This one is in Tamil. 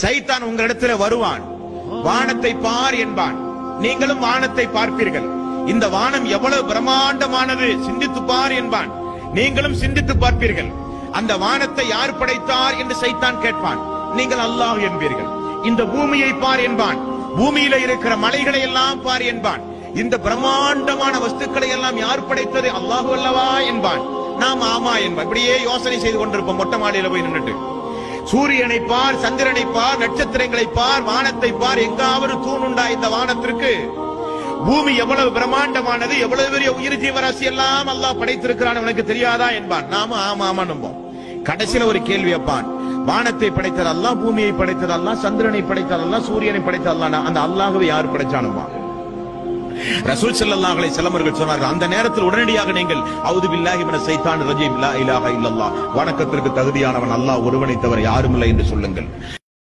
சைத்தான் உங்களிடத்துல வருவான், வானத்தை பார் என்பான். நீங்களும் வானத்தை பார்ப்பீர்கள். இந்த வானம் எவ்வளவு பிரம்மாண்டமானது, சிந்தித்து பார் என்பான். நீங்களும் சிந்தித்து பார்ப்பீர்கள். அந்த வானத்தை யார் படைத்தார் என்று சைத்தான் கேட்பான். நீங்கள் அல்லாஹ் என்பீர்கள். இந்த பூமியை பார் என்பான். பூமியில இருக்கிற மலைகளை எல்லாம் பார் என்பான். இந்த பிரம்மாண்டமான வஸ்துக்களை எல்லாம் யார் படைத்தது? அல்லாஹ் அல்லவா என்பான். நாம் ஆமா என்பான். இப்படியே யோசனை செய்து கொண்டிருப்போம் மொட்டை மாடியில போய் நின்றுட்டு. சூரியனை பார், சந்திரனை பார், நட்சத்திரங்களை பார், வானத்தை பார். எங்காவது தூணுண்டா இந்த வானத்திற்கு? பூமி எவ்வளவு பிரம்மாண்டமானது, எவ்வளவு பெரிய உயிர் ஜீவராசி எல்லாம் அல்லாஹ் படைத்திருக்கிறான், உனக்கு தெரியாதா என்பான். நாம ஆமா ஆமா நம்போம். கடைசியில ஒரு கேள்வி வைப்பான். வானத்தை படைத்தது அல்லாஹ், பூமியை படைத்தது அல்லாஹ், சந்திரனை படைத்தது அல்லாஹ், சூரியனை படைத்தது அல்லாஹ். அந்த அல்லாஹ்வை யார் படைச்சானுமா? ரசூல் ஸல்லல்லாஹு அலைஹி வஸல்லம் அவர்கள் சொன்னார்கள், அந்த நேரத்தில் உடனடியாக நீங்கள் அஊது பில்லாஹி மினஷ் ஷைத்தானிர் ரஜீம் லா இலாஹா இல்லல்லாஹ், வணக்கத்திற்கு தகுதியானவன் அல்லாஹ் ஒருவனை தவிர யாரும் இல்லை என்று சொல்லுங்கள்.